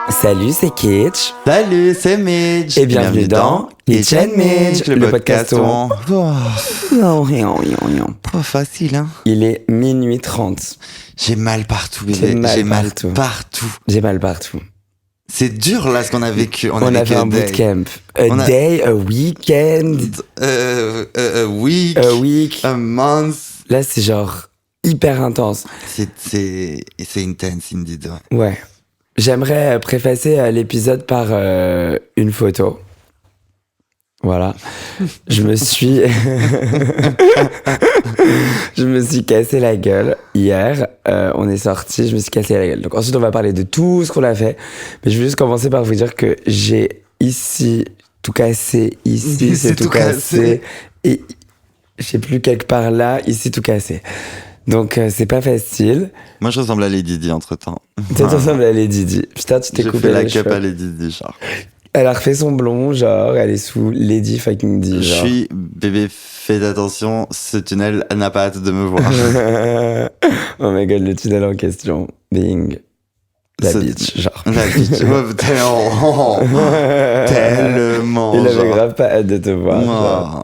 Salut, c'est Kitsch. Salut, c'est Midge. Et bienvenue dans Kitsch and Midge, le podcast où on... Pas facile, hein. Il est minuit 30. J'ai mal partout, bébé. J'ai mal partout. J'ai mal partout. C'est dur, là, ce qu'on a vécu. On a fait un bootcamp. A weekend. A week. A month. Là, c'est genre hyper intense. C'est intense, indeed. Ouais. J'aimerais préfacer l'épisode par une photo. Voilà. Je me suis cassé la gueule hier. On est sortis, je me suis cassé la gueule. Donc ensuite, on va parler de tout ce qu'on a fait. Mais je veux juste commencer par vous dire que j'ai ici tout cassé, ici c'est tout cassé. Et j'ai plus quelque part là, ici tout cassé. Donc c'est pas facile. Moi je ressemble à Lady Di entre temps. Tu ressembles à Lady Di. Putain, tu t'es coupé les cheveux. J'ai fait la cup à Lady Di, genre. Elle a refait son blond, genre, elle est sous Lady fucking Di, genre. Je suis bébé, fais attention, ce tunnel n'a pas hâte de me voir. Oh my god, le tunnel en question. Being la bitch, genre. La bitch, tellement. Il avait grave pas hâte de te voir, genre.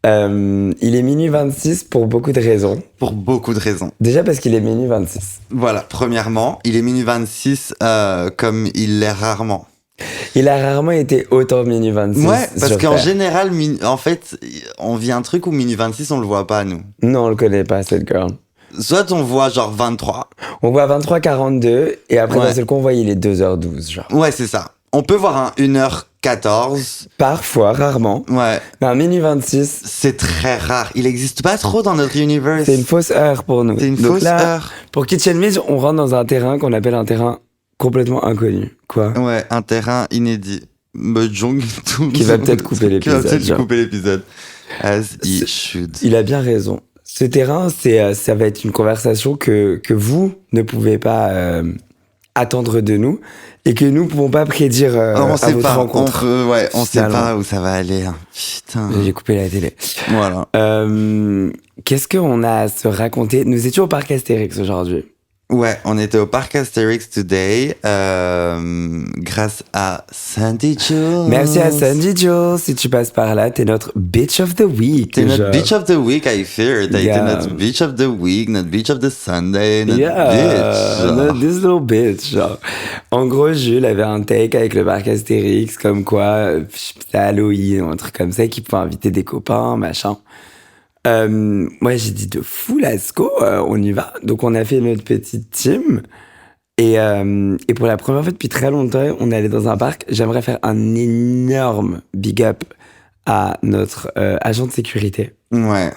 Il est minuit 26 pour beaucoup de raisons. Pour beaucoup de raisons. Déjà parce qu'il est minuit 26. Voilà, premièrement, il est minuit 26 comme il l'est rarement. Il a rarement été autant minuit 26. Ouais, parce qu'en général, en fait, on vit un truc où minuit 26, on le voit pas, nous. Non, on le connaît pas, cette girl. Soit on voit genre 23. On voit 23h42 et après, d'un seul coup, on voit il est 2h12, genre. Ouais, c'est ça. On peut voir un 1h14. Parfois, rarement. Ouais. Mais un minuit 26... C'est très rare. Il existe pas trop dans notre univers. C'est une fausse heure pour nous. C'est une fausse heure. Pour Kitsch and Midge, on rentre dans un terrain qu'on appelle un terrain complètement inconnu. Quoi? Ouais, un terrain inédit. Qui va peut-être couper l'épisode. Qui va peut-être couper l'épisode. As he should. Il a bien raison. Ce terrain, ça va être une conversation que vous ne pouvez pas attendre de nous et que nous ne pouvons pas prédire à votre rencontre. On sait pas où ça va aller. Hein. Putain. J'ai coupé la télé. Voilà. Qu'est-ce qu'on a à se raconter? Nous étions au parc Astérix aujourd'hui. Ouais, on était au parc Astérix today, grâce à Sandy Jules. Merci à Sandy Jules. Si tu passes par là, t'es notre bitch of the week. T'es notre bitch of the week, I fear. T'as été notre bitch of the week, notre bitch of the Sunday, notre bitch. This little bitch, genre. En gros, Jules avait un take avec le parc Astérix, comme quoi, c'est Halloween, un truc comme ça, qu'il pouvait inviter des copains, machin. Moi, j'ai dit de fou, let's go, on y va. Donc, on a fait notre petite team. Et pour la première fois depuis très longtemps, on est allé dans un parc. J'aimerais faire un énorme big up à notre agent de sécurité. Ouais.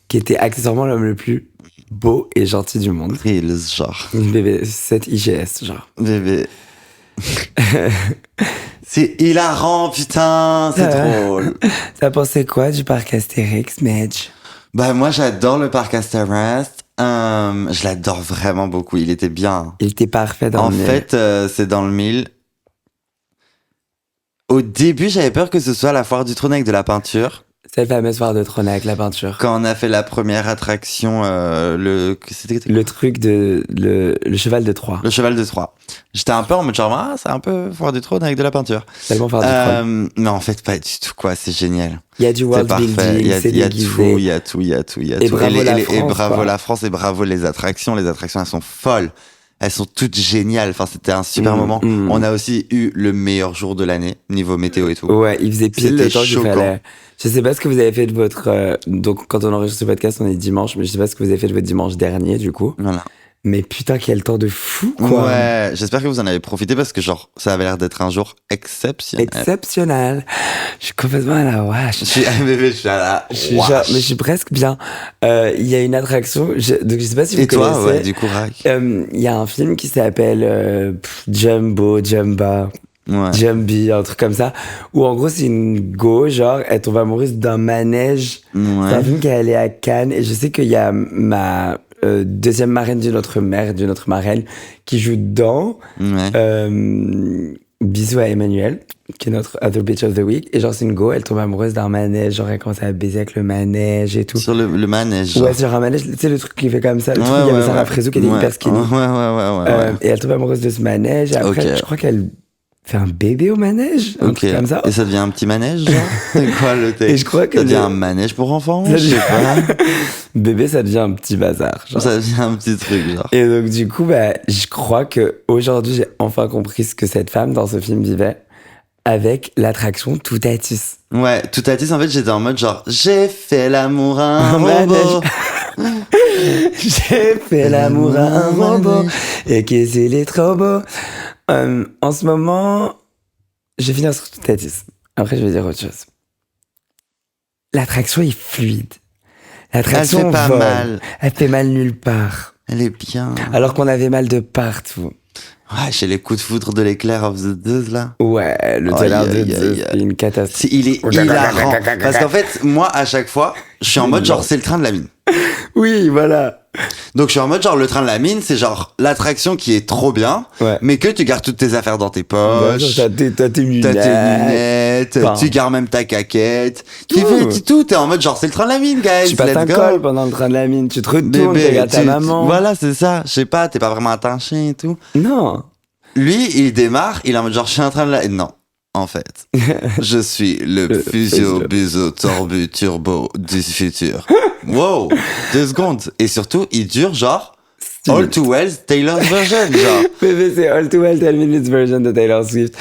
Qui était accessoirement l'homme le plus beau et gentil du monde. Reels, genre. Bébé, cette IGS, genre. Bébé. C'est hilarant, putain, c'est drôle. T'as pensé quoi du parc Astérix, Midge? Bah, moi, j'adore le parc Astérix. Je l'adore vraiment beaucoup. Il était bien. Il était parfait dans le mille. En fait, c'est dans le mille. Au début, j'avais peur que ce soit la foire du trône avec de la peinture. Cette fameuse foire de trône avec la peinture. Quand on a fait la première attraction, le truc le cheval de Troie. Le cheval de Troie. J'étais un peu en mode genre, c'est un peu foire du trône avec de la peinture. Tellement foire du trône. Mais en fait, pas du tout, quoi. C'est génial. Il y a du world building, c'est déguisé. Il y a tout. Et bravo la France. Et bravo la France et bravo les attractions. Les attractions, elles sont folles. Elles sont toutes géniales. Enfin, c'était un super moment. On a aussi eu le meilleur jour de l'année, niveau météo et tout. Ouais, il faisait pile le temps qu'il fallait. Je sais pas ce que vous avez fait de votre... donc, quand on enregistre ce podcast, on est dimanche, mais je sais pas ce que vous avez fait de votre dimanche dernier, du coup. Voilà. Mais putain, quel temps de fou, quoi. Ouais, j'espère que vous en avez profité parce que, genre, ça avait l'air d'être un jour exceptionnel. Exceptionnel. Je suis complètement à la wesh. Je suis à la wesh. Mais je suis presque bien. Il y a une attraction, donc je sais pas si vous connaissez. Et toi, ouais, du coup, il y a un film qui s'appelle Jumbo, Jumba. Ouais. Jumbie, un truc comme ça, où en gros c'est une go, genre elle tombe amoureuse d'un manège. Ouais. C'est un film qui est allé à Cannes et je sais qu'il y a ma deuxième marraine d'une autre marraine qui joue dedans. Ouais. bisous à Emmanuel, qui est notre Other Bitch of the Week. Et genre, c'est une go, elle tombe amoureuse d'un manège. Genre, elle commence à baiser avec le manège et tout. Sur le manège. Ouais, sur un manège, tu sais, le truc qui fait comme ça. Le truc où il y avait Sarah Frézou qui était hyper skinny. Ouais. Et elle tombe amoureuse de ce manège. Et après, je crois qu'elle fait un bébé au manège. Un truc comme ça. Et ça devient un petit manège, genre? C'est quoi le texte? Et je crois que ça devient un manège pour enfants? Je sais pas. Bébé, ça devient un petit bazar. Genre. Ça devient un petit truc, genre. Et donc, du coup, je crois que aujourd'hui j'ai enfin compris ce que cette femme dans ce film vivait avec l'attraction Toutatis. Ouais, Toutatis, en fait, j'étais en mode genre, j'ai fait l'amour à un robot. J'ai fait l'amour à un robot. Et qu'est-ce qu'il est trop beau. En ce moment, je vais finir sur Toutatis. Après, je vais dire autre chose. L'attraction est fluide. L'attraction elle fait pas vole. mal. Elle fait mal nulle part. Elle est bien. Alors qu'on avait mal de partout. Ouais, chez les coups de foudre de l'éclair of the Zeus, là. Ouais, le trailer de Zeus, c'est une catastrophe. Il est hilarant. Parce qu'en fait, moi, à chaque fois, je suis en mode genre, c'est le train de la mine. Oui, voilà. Donc je suis en mode genre le train de la mine, c'est genre l'attraction qui est trop bien, mais que tu gardes toutes tes affaires dans tes poches. T'as tes lunettes. Tu gardes même ta caquette. Tu fais tout, t'es en mode genre c'est le train de la mine, guys. Tu passes un col pendant le train de la mine, tu te retournes, tu regardes ta maman. Voilà, c'est ça. Je sais pas, t'es pas vraiment un chien et tout. Non. Lui, il démarre, il est en mode genre je suis en train de la... Non. En fait, je suis le physio buso torbu turbo du futur. Wow, 2 secondes. Et surtout, il dure genre All Too Well Taylor's version, genre. Bébé, c'est All Too Well 10 minutes version de Taylor Swift.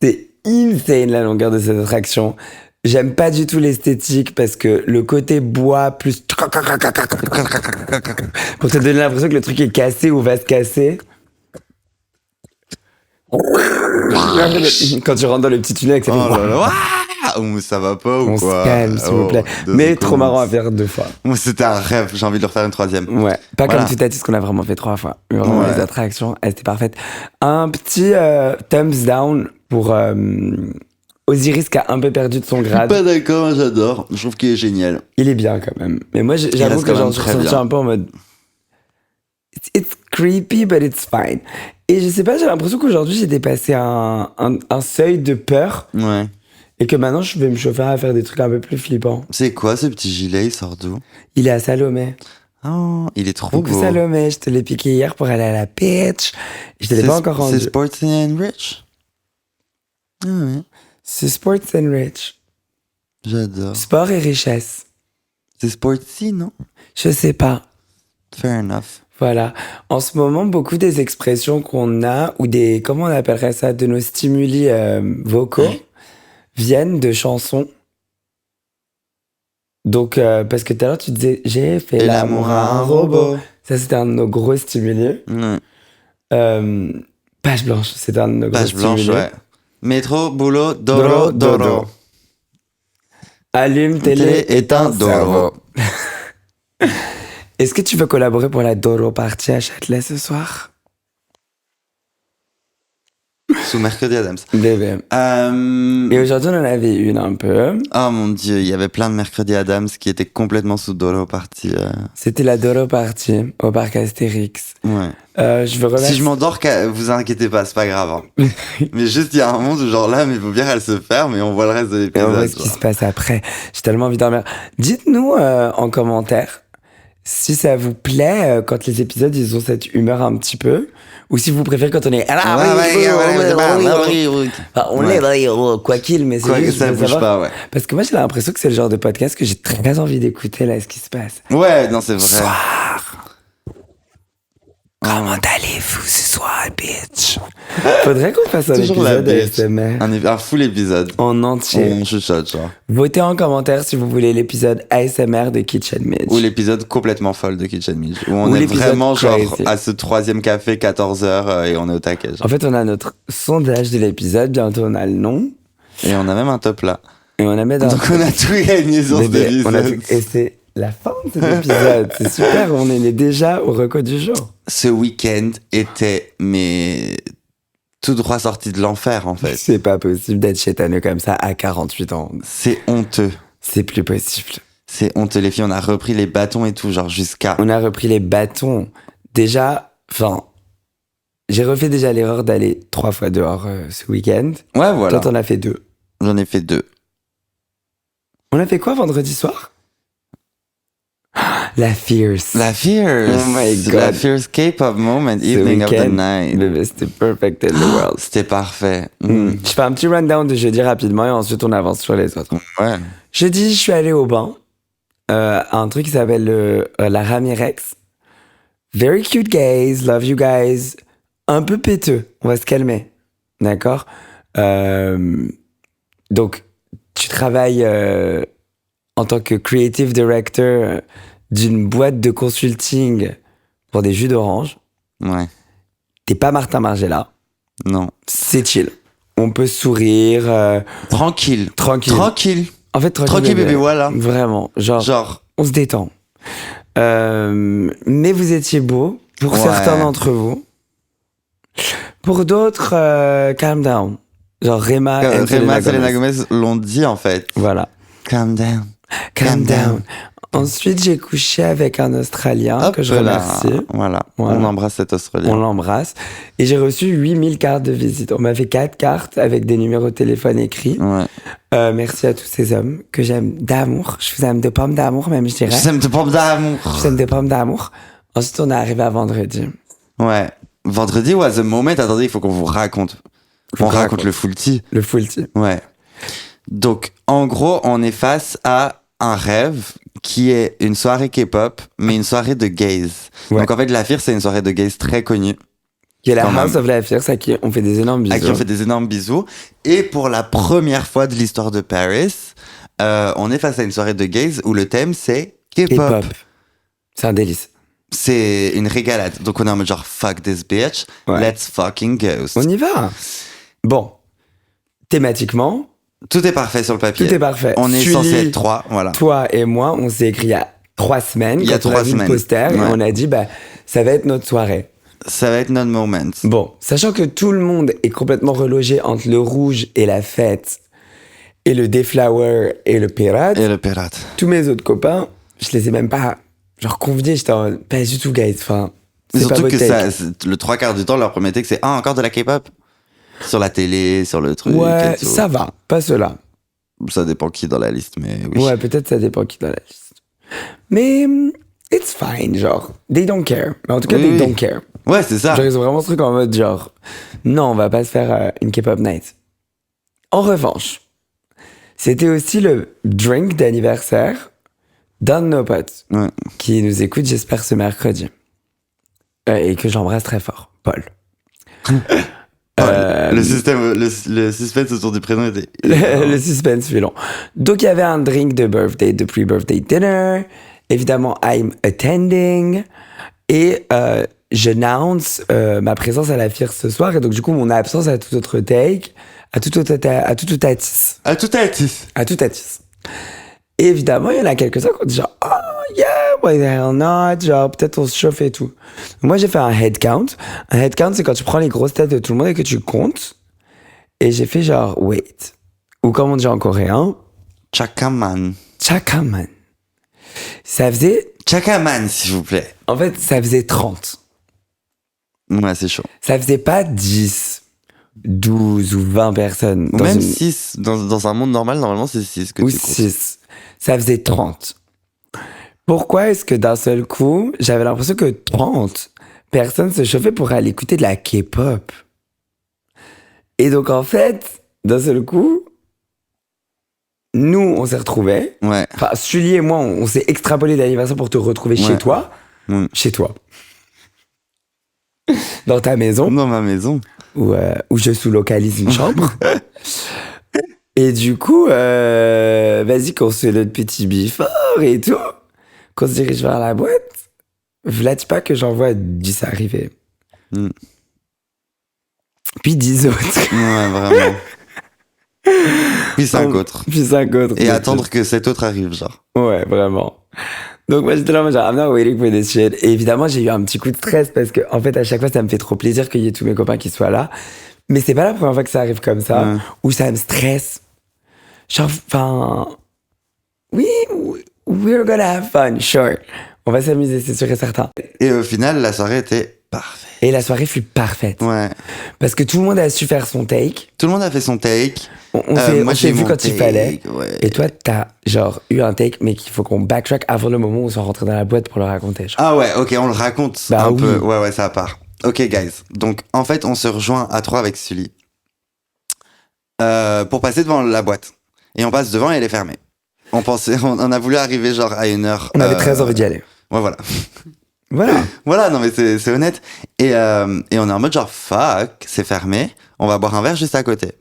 C'est insane la longueur de cette attraction. J'aime pas du tout l'esthétique parce que le côté bois plus pour te donner l'impression que le truc est cassé ou va se casser. Quand tu rentres dans le petit tunnel avec ça fait ça va pas ou on quoi? On se calme, s'il vous plaît. Mais trop marrant à faire 2 fois. Moi, c'était un rêve. J'ai envie de le refaire une 3e. Ouais. Pas comme Toutatis qu'on a vraiment fait 3 fois. Mais vraiment, les attractions, elles étaient parfaites. Un petit thumbs down pour Osiris qui a un peu perdu de son grade. Je suis pas d'accord, j'adore. Je trouve qu'il est génial. Il est bien quand même. Mais moi, j'avoue que j'en suis ressenti un peu en mode... It's creepy, but it's fine. Et je sais pas, j'ai l'impression qu'aujourd'hui, j'ai dépassé un seuil de peur. Ouais. Et que maintenant, je vais me chauffer à faire des trucs un peu plus flippants. C'est quoi ce petit gilet? Il sort d'où? Il est à Salomé. Oh, il est trop beau. Salomé, je te l'ai piqué hier pour aller à la pitch. Je te l'ai pas encore rendu. C'est Sports and Rich? Ah ouais. C'est Sports and Rich. J'adore. Sport et richesse. C'est Sportsy, non? Je sais pas. Fair enough. Voilà. En ce moment, beaucoup des expressions qu'on a, ou des, comment on appellerait ça, de nos stimuli vocaux, viennent de chansons. Donc, parce que tout à l'heure, tu disais, j'ai fait l'amour à un robot. Ça, c'était un de nos gros stimuli. Page blanche, c'était un de nos gros stimuli. Page blanche, ouais. Métro, boulot, doro, doro. Allume, télé, éteins, doro. Est-ce que tu veux collaborer pour la Doro Party à Châtelet ce soir? Sous Mercredi Adams. Bébé. Et aujourd'hui, on en avait une un peu. Oh mon Dieu, il y avait plein de Mercredi Adams qui étaient complètement sous Doro Party. C'était la Doro Party au parc Astérix. Ouais. Je veux remercier... Si je m'endors, vous inquiétez pas, c'est pas grave. Hein. Mais juste, il y a un moment où genre là, mes paupières, elles se ferment et on voit le reste de l'épisode. Et on voit ce qui se passe après. J'ai tellement envie de dormir. Dites-nous en commentaire si ça vous plaît quand les épisodes ils ont cette humeur un petit peu, ou si vous préférez quand on est quoi qu'il, mais c'est juste ça bouge pas, ouais. Parce que moi j'ai l'impression que c'est le genre de podcast que j'ai très envie d'écouter là ce qui se passe. Ouais, non c'est vrai. Soir. Comment allez-vous ce soir, bitch? Faudrait qu'on fasse un épisode ASMR. Un full épisode. En entier. On chuchote, genre. Votez en commentaire si vous voulez l'épisode ASMR de Kitchen Midge. Ou l'épisode complètement folle de Kitchen Midge. Où on est vraiment genre à ce 3e café, 14h, et on est au taquet. Genre. En fait, on a notre sondage de l'épisode. Bientôt, on a le nom. Et on a même un top là. Et on a même Donc on a tout gagné sur cet épisode. Et c'est la fin de cet épisode. C'est super, on est déjà au reco du jour. Ce week-end était, mais tout droit sorti de l'enfer, en fait. C'est pas possible d'être chétaneux comme ça à 48 ans. C'est honteux. C'est plus possible. C'est honteux, les filles. On a repris les bâtons et tout, genre jusqu'à... On a repris les bâtons. Déjà, enfin... j'ai refait déjà l'erreur d'aller 3 fois dehors ce week-end. Ouais, voilà. Toi, t'en as fait 2. J'en ai fait 2. On a fait quoi vendredi soir? La Fierce. La Fierce. Oh my God. La Fierce K-pop moment, Ce evening of the week-end, night. bébé, c'était perfect in the world. C'était parfait. Je fais un petit rundown de jeudi rapidement et ensuite on avance sur les autres. Ouais. Jeudi, je suis allé au banc. Un truc qui s'appelle la Ramirex. Very cute guys, love you guys. Un peu péteux, on va se calmer. D'accord? Donc, tu travailles en tant que creative director d'une boîte de consulting pour des jus d'orange. Ouais. T'es pas Martin Margiela. Non. C'est chill. On peut sourire. Tranquille. Tranquille. En fait, Tranquille, bébé, voilà. Vraiment. Genre, on se détend. Mais vous étiez beau pour Ouais. certains d'entre vous. Pour d'autres, calm down. Genre Rema et Rema, Selena Selena Gomez. Gomez l'ont dit en fait. Voilà. Calm down. Calm down. Ensuite, j'ai couché avec un Australien Hop que je là. remercie. Voilà. Voilà. On embrasse cet Australien. On l'embrasse. Et j'ai reçu 8000 cartes de visite. On m'a fait 4 cartes avec des numéros de téléphone écrits. Ouais. Merci à tous ces hommes que j'aime d'amour. Je vous aime de pommes d'amour, même, je dirais. Je t'aime de pommes d'amour. Je vous aime de pommes d'amour. Ensuite, on est arrivé à vendredi. Ouais. Vendredi was a moment. Attendez, il faut qu'on vous raconte. On raconte le full tea. Le full tea. Ouais. Donc, en gros, on est face à un rêve qui est une soirée K-pop, mais une soirée de gays. Ouais. Donc, en fait, la FIR, c'est une soirée de gays très connue, Qui est la Quand House même. of la Fierce, à qui on fait des énormes bisous. à qui on fait des énormes bisous. Et pour la première fois de l'histoire de Paris, on est face à une soirée de gays où le thème, c'est K-pop. K-pop. C'est un délice. C'est une régalade. Donc, on est en mode genre, fuck this bitch, Ouais. let's fucking ghost. On y va. Bon. Thématiquement, Tout est parfait sur le papier. tout est parfait. On est Sully, censé être 3, voilà. Toi et moi, on s'est écrit il y a 3 semaines. Il y a quand on 3 vu semaines. le poster et Ouais. on a dit, bah, ça va être notre soirée. Ça va être notre moment. Bon, sachant que tout le monde est complètement relogé entre le rouge et la fête et le Deflower et le pirate, Et le pirate. tous mes autres copains, je les ai même pas genre conviés. J'étais en pas du tout, guys. Enfin, Mais c'est pas surtout votre que take. le 3/4 du temps, leur premier take, c'est encore de la K-pop sur la télé, sur le truc. Ouais, et tout. ça va, pas cela. Ça dépend qui dans la liste, mais oui. Ouais, peut-être ça dépend qui dans la liste. Mais it's fine, genre. They don't care. Mais en tout cas, Oui, they oui. don't care. Ouais, c'est ça. Genre, ils ont vraiment ce truc en mode genre, non, on va pas se faire une K-pop night. En revanche, c'était aussi le drink d'anniversaire d'un de nos potes Ouais. qui nous écoute, j'espère, ce mercredi. Et que j'embrasse très fort, Paul. Le suspense autour du prénom était. Le suspense fut long. Donc, il y avait un drink de birthday, de pre-birthday dinner. Évidemment, I'm attending. Et j'announce ma présence à la FIR ce soir. Et donc, du coup, mon absence à tout autre take, à tout autre atis. À tout à tis. À tout atis. Et évidemment, il y en a quelques-uns qui ont dit genre, oh yeah, why the hell not? Genre, peut-être on se chauffe et tout. Moi, j'ai fait un head count. Un head count, c'est quand tu prends les grosses têtes de tout le monde et que tu comptes. Et j'ai fait genre, wait. Ou comme on dit en coréen, Chakaman. chakaman. Ça faisait, Chakaman, s'il vous plaît. en fait, ça faisait 30. Ouais, c'est chaud. Ça faisait pas 10, 12 ou 20 personnes. Ou dans même une- 6. Dans un monde normal, normalement, c'est 6 que ou tu comptes. 6. Ça faisait 30. Pourquoi est-ce que d'un seul coup, j'avais l'impression que 30 personnes se chauffaient pour aller écouter de la K-pop? Et donc, en fait, d'un seul coup, nous, on s'est retrouvés. Ouais. Enfin, Sully et moi, on s'est extrapolé l'anniversaire pour te retrouver chez Ouais. toi. Mm. Chez toi. Dans ta maison, Dans ma maison. où je sous-localise une chambre. Et du coup, vas-y, qu'on se fait notre petit bifort et tout. Qu'on se dirige vers la boîte. Vlad pas que j'en vois 10 arriver. Mm. Puis 10 autres. Ouais, vraiment. Puis 5 autres. Puis 5 autres. Et attendre que cet autre arrive, genre. Ouais, vraiment. Donc moi j'étais là, moi genre, I'm not waiting for this shit. Et évidemment j'ai eu un petit coup de stress parce que en fait à chaque fois ça me fait trop plaisir qu'il y ait tous mes copains qui soient là. Mais c'est pas la première fois que ça arrive comme ça, Ouais. où ça me stresse. Genre, enfin... Oui, we're gonna have fun, sure. On va s'amuser, c'est sûr et certain. Et au final, la soirée était parfait. Et la soirée fut parfaite. Ouais. Parce que tout le monde a su faire son take. Tout le monde a fait son take. On s'est vu quand il fallait. Ouais. Et toi, t'as genre eu un take, mais qu'il faut qu'on backtrack avant le moment où on soit rentré dans la boîte pour le raconter. Genre. Ah ouais, ok, on le raconte Bah un oui. peu. Ouais, ça part. Ok, guys. Donc, en fait, on se rejoint à 3 avec Sully pour passer devant la boîte. Et on passe devant et elle est fermée. On a voulu arriver genre à 1h. On avait très envie d'y aller. Ouais, voilà. Voilà. Voilà, non mais c'est honnête. Et on est en mode genre fuck, c'est fermé. On va boire un verre juste à côté.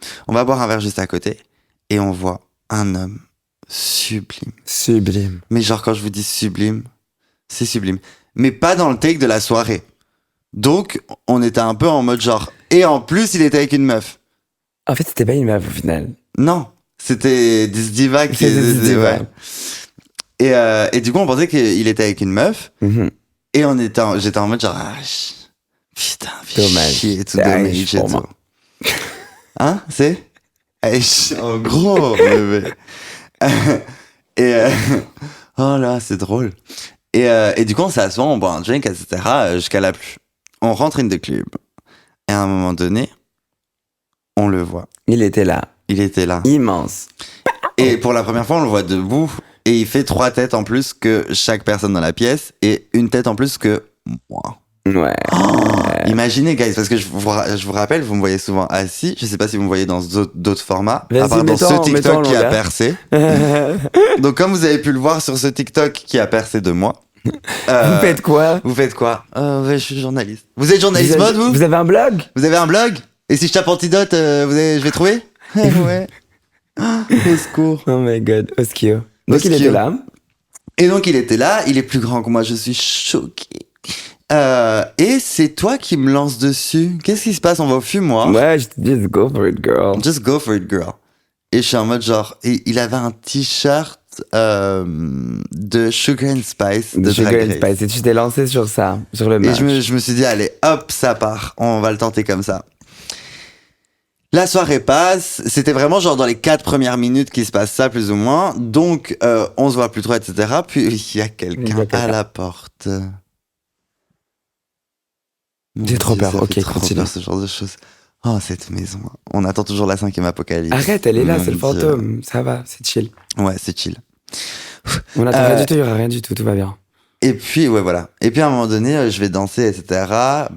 Et on voit un homme sublime. Sublime. Mais genre quand je vous dis sublime, c'est sublime. Mais pas dans le take de la soirée. Donc on était un peu en mode genre. Et en plus il était avec une meuf. En fait, c'était pas une meuf au final. Non, c'était des divas qui. C'était des divas. Ouais. Et du coup on pensait qu'il était avec une meuf. Mm-hmm. Et j'étais en mode genre, putain, Dommage. chier, tout C'est dommage Aïch et pour tout. moi. Hein, c'est Aïch, en gros, bébé. Oh là, c'est drôle. Et du coup, on s'assoit, on boit un drink, etc., jusqu'à la pluie. On rentre in the club. Et à un moment donné, on le voit. Il était là. Il était là. Immense. Et pour la première fois, on le voit debout. Et il fait 3 têtes en plus que chaque personne dans la pièce. Et une tête en plus que moi. Ouais. Imaginez, guys, parce que je vous rappelle, vous me voyez souvent assis. Je sais pas si vous me voyez dans d'autres formats. Vas-y, à part dans ce mets-toi en TikTok qui a longueur. percé. Donc, comme vous avez pu le voir sur ce TikTok qui a percé de moi. Vous faites quoi? Vous faites quoi? Ouais, je suis journaliste. Vous êtes journaliste mode, vous? Vous avez un blog? Vous avez un blog? Et si je tape antidote, je vais trouver? Ouais. Au secours. Oh my god, Oskio. Donc il Oskio. était là. Et donc il était là, il est plus grand que moi, je suis choqué. Et c'est toi qui me lances dessus. Qu'est-ce qui se passe? On va au fumoir. Ouais, just go for it, girl. Just go for it, girl. Et je suis en mode genre, et il avait un t-shirt de Sugar and Spice de Sugar Drag and Race. Spice. Et tu t'es lancé sur ça, sur le Et match. je me suis dit, allez, hop, ça part. On va le tenter comme ça. La soirée passe. C'était vraiment genre dans les 4 premières minutes qu'il se passe ça, plus ou moins. Donc, on se voit plus trop, etc. Puis, il y a quelqu'un à la porte. J'ai trop peur. Ça Ok, fait trop continue. peur, ce genre de choses. Oh, cette maison. On attend toujours la 5e apocalypse. Arrête, elle est là, Mon c'est le Dieu. fantôme. Ça va, c'est chill. Ouais, c'est chill. On n'attend rien du tout, il y aura rien du tout, tout va bien. Et puis, ouais, voilà. Et puis, à un moment donné, je vais danser, etc.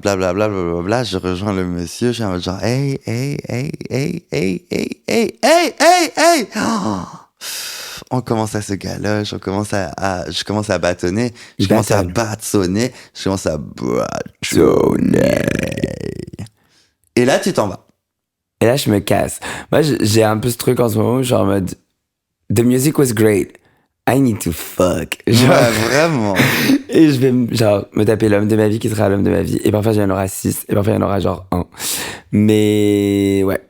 Blablabla, blablabla. Je rejoins le monsieur. Je suis en mode genre, hey, hey, hey, hey, hey, hey, hey, hey, hey, hey. Oh. On commence à se galoche, je commence à bâtonner, je commence à bâtonner, je commence à bâtonner. Et là, tu t'en vas. Et là, je me casse. Moi, j'ai un peu ce truc en ce moment, genre en mode, the music was great. I need to fuck. Genre, Ouais, vraiment. et je vais genre me taper l'homme de ma vie qui sera l'homme de ma vie. Et parfois, il y en aura 6. Et parfois, il y en aura genre 1. Mais ouais.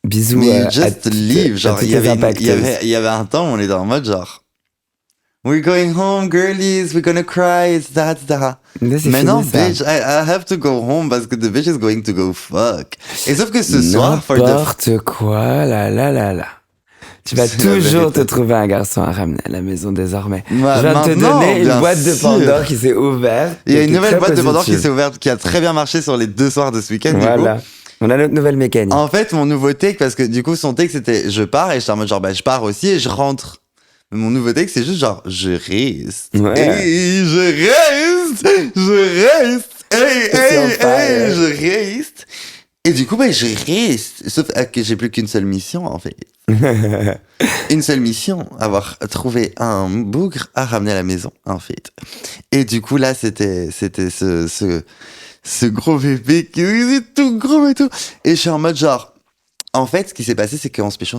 Bisous. Mais just leave. Genre, il y avait un temps où on était en mode genre, we're going home, girlies, we're gonna cry, etc., etc. Maintenant, bitch, I have to go home parce que the bitch is going to go fuck. Et sauf que ce soir, n'importe quoi, là, là, là, là. Tu vas toujours te trouver un garçon à ramener à la maison désormais. Je viens de te donner une boîte de Pandore qui s'est ouverte. Il y a une nouvelle boîte de Pandore qui s'est ouverte, qui a très bien marché sur les 2 soirs de ce week-end. Voilà. On a notre nouvelle mécanique. En fait, mon nouveau take, parce que du coup, son take, c'était je pars, et j'étais en mode genre, je pars aussi et je rentre. Mais mon nouveau take, c'est juste genre, je reste. Ouais. Hey, je reste. Hey, je reste. Et du coup, je reste. Sauf que j'ai plus qu'une seule mission, en fait. Une seule mission, avoir trouvé un bougre à ramener à la maison, en fait. Et du coup, là, c'était ce gros bébé qui est tout gros et tout. Et je suis en mode genre, en fait, ce qui s'est passé, c'est qu'on se pécho.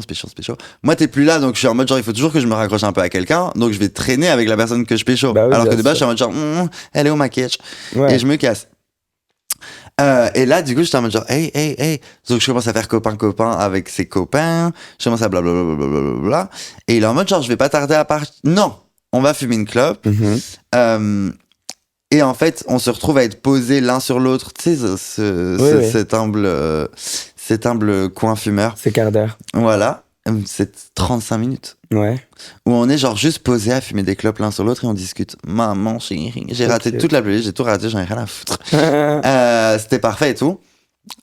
Moi, t'es plus là, donc je suis en mode genre, il faut toujours que je me raccroche un peu à quelqu'un, donc je vais traîner avec la personne que je pécho. Bah oui, alors que bien de base, je sûr. suis en mode genre, elle est où ma catch? Ouais. Et je me casse. Et là, du coup, j'étais en mode genre, hey. Donc, je commence à faire copain avec ses copains. Je commence à blablabla. Et il est en mode genre, je vais pas tarder à partir. Non, on va fumer une clope. Mhm. Et en fait, on se retrouve à être posés l'un sur l'autre. Tu sais, Oui. cet humble coin fumeur. C'est quart d'heure. Voilà. c'est 35 minutes. Ouais. Où on est genre juste posé à fumer des clopes l'un sur l'autre et on discute. Maman, chérie. J'ai raté toute la playlist, j'ai tout raté, j'en ai rien à foutre. C'était parfait et tout.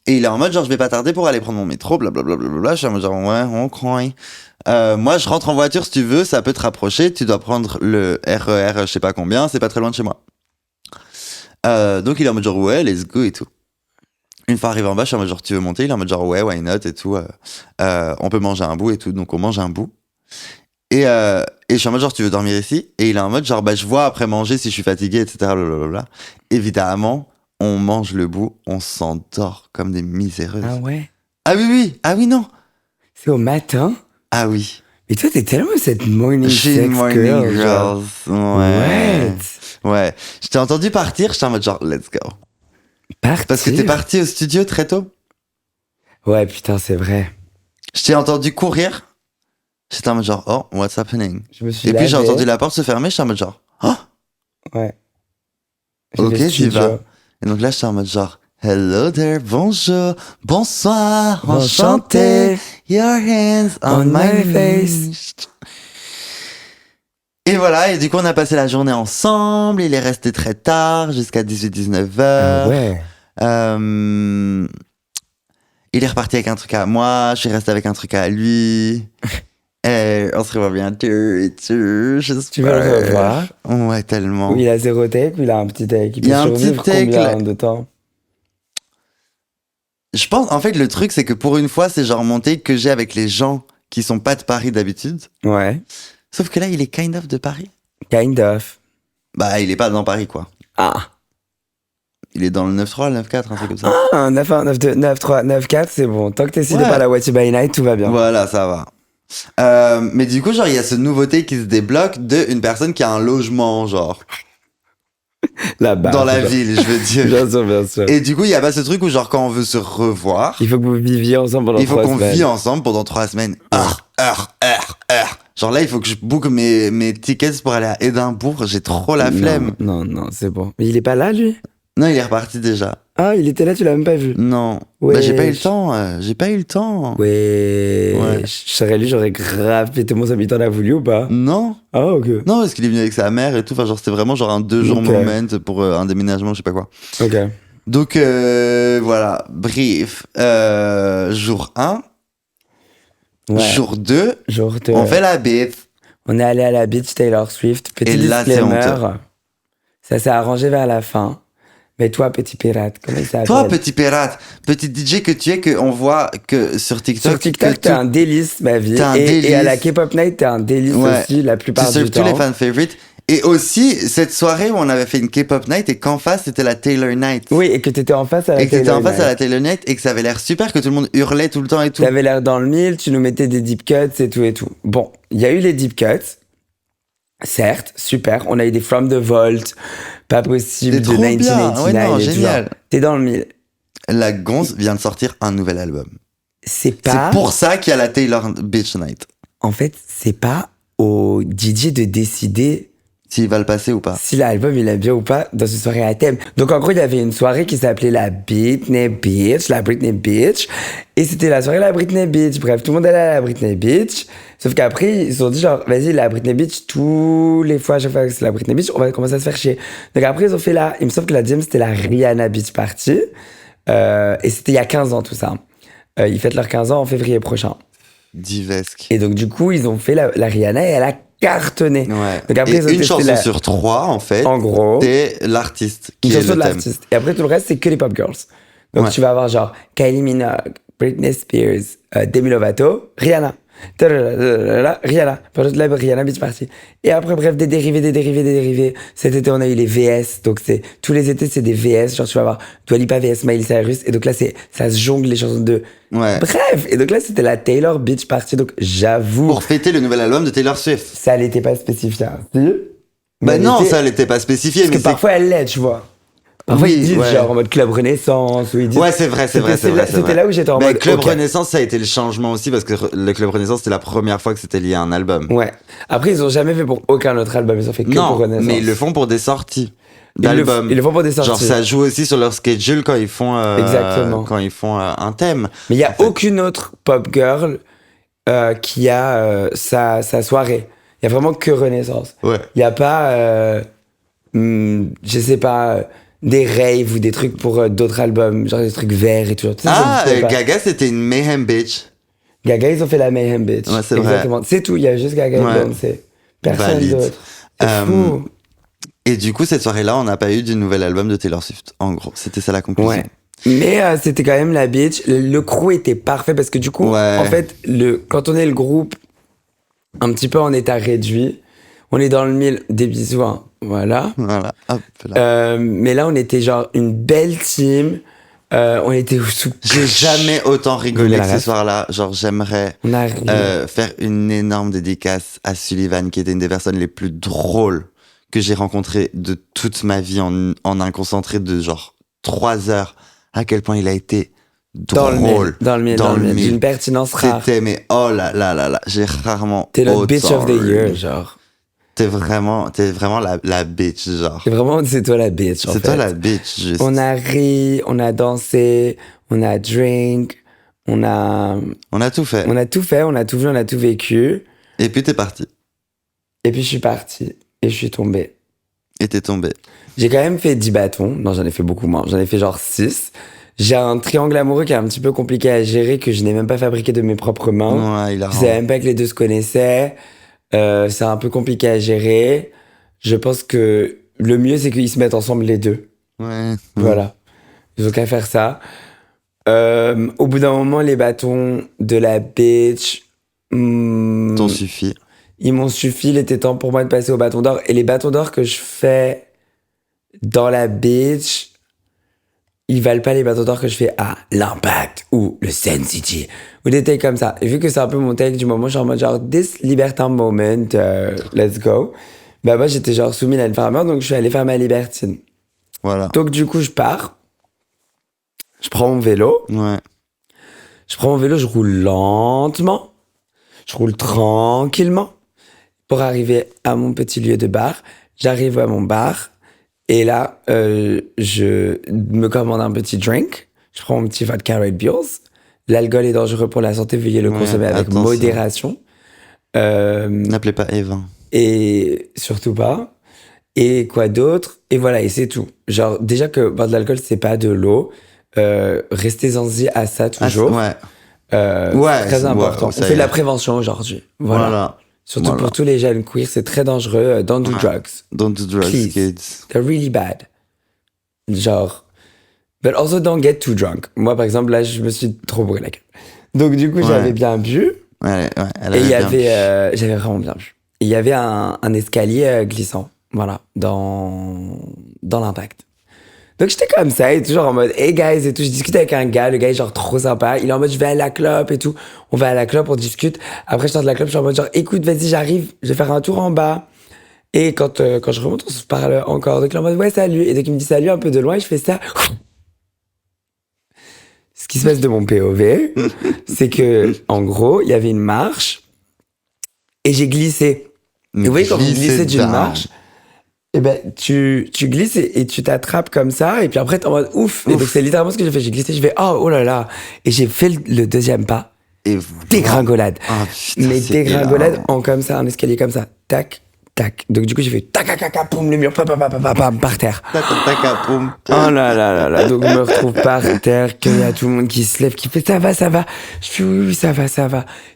Et il est en mode genre je vais pas tarder pour aller prendre mon métro, blablabla. Je suis en mode genre ouais, on croit. Moi je rentre en voiture si tu veux, ça peut te rapprocher, tu dois prendre le RER je sais pas combien, c'est pas très loin de chez moi. Donc il est en mode genre ouais, let's go et tout. Une fois arrivé en bas, je suis en mode genre tu veux monter, il est en mode genre ouais, why not et tout. On peut manger un bout et tout, donc on mange un bout. Et je suis en mode genre tu veux dormir ici, et il est en mode genre bah je vois après manger si je suis fatigué, etc. Blablabla. Évidemment, on mange le bout, on s'endort comme des miséreuses. Ah ouais. Ah oui, ah oui non. C'est au matin. Ah oui. Mais toi, t'es tellement cette morning J'ai sex une morning girl. girl. Ouais. What? Ouais. Je t'ai entendu partir, j'étais en mode genre let's go. Partir. Parce que t'es parti au studio très tôt. Ouais, putain, c'est vrai. Je t'ai entendu courir. J'étais en mode genre oh, what's happening? Je me suis Et puis j'ai lavé. entendu la porte se fermer, j'étais en mode genre oh. Ouais. Ok, J'ai fait j'y studio. vas. Et donc là, j'étais en mode genre hello there, bonjour, bonsoir, enchanté, your hands on my face. Et voilà, et du coup, on a passé la journée ensemble. Il est resté très tard, jusqu'à 18-19 heures. Ouais. Il est reparti avec un truc à moi, je suis resté avec un truc à lui. Et on se revoit bientôt et tout, j'espère. Tu veux le revoir? Ouais, tellement. Ou il a 0 take, ou il a un petit take. Il y a un petit take, combien là. de temps? Je pense, en fait, le truc, c'est que pour une fois, c'est genre mon take que j'ai avec les gens qui sont pas de Paris d'habitude. Ouais. Sauf que là, il est kind of de Paris. Kind of. Bah, il est pas dans Paris, quoi. Ah. Il est dans le 9-3, le 9-4, un truc comme ça. Ah, 9-1, 9-2, 9-3, 9-4, c'est bon. Tant que t'es cité Ouais. par la What You By Night, tout va bien. Voilà, ça va. Mais du coup, genre, il y a ce nouveauté qui se débloque d'une personne qui a un logement, genre, Là-bas. dans la c'est ville, je veux ça. dire. Bien sûr, bien sûr. Et du coup, il y a pas ce truc où, genre, quand on veut se revoir, Il faut que vous viviez ensemble pendant il faut 3 qu'on semaines. vit ensemble pendant 3 semaines. Heure. Genre là, il faut que je book mes tickets pour aller à Édimbourg. J'ai trop la flemme. Non, c'est bon. Mais il est pas là, lui? Non, il est reparti déjà. Ah, il était là, tu l'as même pas vu? Non. Ouais. Bah, j'ai pas eu le temps. J'ai pas eu le temps. Ouais. Ouais. Je serais lui, j'aurais grave pété mon habitant l'a voulu ou pas? Non. Ah, ok. Non, parce qu'il est venu avec sa mère et tout. Enfin, genre, c'était vraiment genre un 2 jours Ok. moment pour un déménagement, je sais pas quoi. Ok. Donc, voilà. Bref. Jour 1. Ouais. Jour 2. Jour de... On fait la bête. On est allé à la beach Taylor Swift. Petit Et là, c'est disclaimer. honteux. Ça s'est arrangé vers la fin. Mais toi, petit pirate, comment il s'appelle? Toi, petit pirate, petit DJ que tu es, qu'on voit que sur TikTok. Sur TikTok, que t'es un délice, ma vie. T'es un Et délice. à la K-pop night, t'es un délice Ouais. aussi, la tu plupart du surfes temps. tous les fan favorites. Et aussi, cette soirée où on avait fait une K-pop night et qu'en face, c'était la Taylor Night. Oui, et que t'étais en face à la Et que t'étais Taylor en face à la Night. Taylor Night et que ça avait l'air super, que tout le monde hurlait tout le temps et tout. T'avais l'air dans le mille, tu nous mettais des deep cuts et tout et tout. Bon, il y a eu les deep cuts. Certes, super. On a eu des From the Vault, pas possible, C'était de trop bien. 1989. Ouais, non, et tout, génial. genre, t'es dans le mille. La Gonze vient de sortir un nouvel album. C'est pas... C'est pour ça qu'il y a la Taylor Beach Night. En fait, c'est pas au DJ de décider S'il va le passer ou pas. si l'album il aime bien ou pas dans une soirée à thème. Donc en gros, il y avait une soirée qui s'appelait la Britney Beach, et c'était la soirée la Britney Beach. Bref, tout le monde allait à la Britney Beach, sauf qu'après ils se sont dit genre vas-y la Britney Beach tous les fois à chaque fois que c'est la Britney Beach, on va commencer à se faire chier. Donc après ils ont fait il me semble que la deuxième c'était la Rihanna Beach Party, et c'était il y a 15 ans tout ça. Ils fêtent leurs 15 ans en février prochain. Divesque. Et donc du coup ils ont fait la Rihanna et elle a cartonné. Ouais. Donc après, ils ont Et une testé chanson la- sur 3, en fait, En gros, c'est l'artiste qui une est chanson le de thème. l'artiste. Et après, tout le reste, c'est que les pop girls. Donc, Ouais. tu vas avoir genre Kylie Minogue, Britney Spears, Demi Lovato, Rihanna. Rihanna. Enfin, la Rihanna Beach Party. Et après, bref, des dérivés. Cet été, on a eu les VS. Donc, tous les étés, c'est des VS. Genre, tu vas avoir Dua Lipa VS Miley Cyrus. Et donc là, ça se jongle les chansons de... Ouais. Bref. Et donc là, c'était la Taylor Beach Party. Donc, j'avoue, Pour fêter le nouvel album de Taylor Swift. ça n'était pas spécifié. Si. Bah Mais non, elle était- ça l'était pas spécifié, Parce mais que parfois, elle l'est, tu vois. Parfois, Oui, ils disent ouais. genre en mode Club Renaissance, ou ils disent... Ouais, c'est vrai. C'était là où j'étais en Mais mode... Club ok. Renaissance, ça a été le changement aussi, parce que le Club Renaissance, c'était la première fois que c'était lié à un album. Ouais. Après, ils ont jamais fait pour aucun autre album, ils ont fait que Non, pour Renaissance. mais ils le font pour des sorties Ils le d'albums. ils le font pour des sorties. Genre, ça joue aussi sur leur schedule quand ils font, Exactement. quand ils font un thème. Mais il y a en fait. aucune autre pop girl qui a sa soirée. Il y a vraiment que Renaissance. Ouais. Il n'y a pas, je sais pas, des raves ou des trucs pour d'autres albums, genre des trucs verts et tout. Ça n'existait pas. Gaga, c'était une mayhem bitch. Gaga, ils ont fait la Mayhem Bitch. Ouais, c'est exactement. vrai. C'est tout, il y a juste Gaga et Beyoncé. Personne Valide. d'autre. C'est fou. Et du coup, cette soirée-là, on n'a pas eu du nouvel album de Taylor Swift. En gros, c'était ça la conclusion. Ouais. Mais c'était quand même la bitch. Le crew était parfait parce que du coup, en fait, quand on est le groupe un petit peu en état réduit, on est dans le mille. Des bisous, hein. Voilà. Voilà. Hop là. Mais là, on était genre une belle team. On était sous. J'ai jamais autant rigolé que ce soir-là. Genre, j'aimerais faire une énorme dédicace à Sullivan, qui était une des personnes les plus drôles que j'ai rencontrées de toute ma vie en un concentré de genre 3 heures. À quel point il a été drôle. Dans le mille. D'une pertinence rare. C'était, mais oh là là là là, j'ai rarement. T'es le bitch of the year, genre. T'es vraiment la bitch, genre. C'est toi la bitch, en fait. C'est toi la bitch, juste. On a ri, on a dansé, on a drink, on a tout fait. On a tout fait, on a tout vu, on a tout vécu. Et puis t'es parti. Et puis je suis parti. Et je suis tombé. Et t'es tombé. J'ai quand même fait 10 bâtons. Non, j'en ai fait beaucoup moins. J'en ai fait genre 6. J'ai un triangle amoureux qui est un petit peu compliqué à gérer, que je n'ai même pas fabriqué de mes propres mains. Ouais, je savais même pas que les deux se connaissaient. C'est un peu compliqué à gérer. Je pense que le mieux, c'est qu'ils se mettent ensemble les deux. Ouais. Voilà. Ils ont qu'à faire ça. Au bout d'un moment, les bâtons de la bitch... T'en suffit. Ils m'ont suffi. Il était temps pour moi de passer au bâton d'or. Et les bâtons d'or que je fais dans la bitch, ils valent pas les bâtons d'or que je fais à l'Impact ou le Sun City ou des takes comme ça. Et vu que c'est un peu mon take du moment, je suis en mode genre this libertin moment, let's go. Bah moi j'étais genre sous Mylène Farmer, donc je suis allé faire ma libertine. Voilà. Donc du coup je pars, je prends mon vélo. Ouais. Je prends mon vélo, je roule lentement, je roule tranquillement pour arriver à mon petit lieu de bar. J'arrive à mon bar. Et là, je me commande un petit drink. Je prends mon petit vodka Red Bulls. L'alcool est dangereux pour la santé. Veuillez le consommer avec modération. N'appelez pas Eva. Et surtout pas. Et quoi d'autre? Et voilà, et c'est tout. Genre, déjà que boire de l'alcool, c'est pas de l'eau. Restez-y à ça toujours. C'est très important. On fait de la prévention aujourd'hui. Voilà. Surtout pour tous les jeunes queers, c'est très dangereux. Don't do drugs. Don't do drugs, please. kids. They're really bad. Genre. But also don't get too drunk. Moi, par exemple, là, je me suis trop bourré la gueule. Donc, du coup, j'avais bien bu. Elle et il y avait, j'avais vraiment bien bu. Et il y avait un escalier glissant. Voilà. Dans l'Impact. Donc, j'étais comme ça, et toujours en mode, hey guys, et tout. Je discute avec un gars, le gars est genre trop sympa. Il est en mode, je vais à la clope et tout. On va à la clope, on discute. Après, je sors de la clope, je suis en mode, genre, écoute, vas-y, j'arrive, je vais faire un tour en bas. Et quand je remonte, on se parle encore. Donc, il est en mode, ouais, salut. Et donc, il me dit salut un peu de loin, et je fais ça. Ce qui se passe de mon POV, c'est que, en gros, il y avait une marche, et j'ai glissé. Et vous voyez, quand vous glissez d'une marche, eh ben, tu glisses et tu t'attrapes comme ça, et puis après, t'es en mode ouf. Et donc, c'est littéralement ce que j'ai fait. J'ai glissé, je fais oh là là. Et j'ai fait le deuxième pas. Et dégringolade. Oh, putain, mais dégringolade en comme ça, un escalier comme ça. Tac, tac. Donc, du coup, j'ai fait tac, tac, tac, poum, le mur, par terre. Tac, tac, poum. Oh là là là là. Donc, je me retrouve par terre, qu'il y a tout le monde qui se lève, qui fait ça va. Je fais oui, ça va. Tu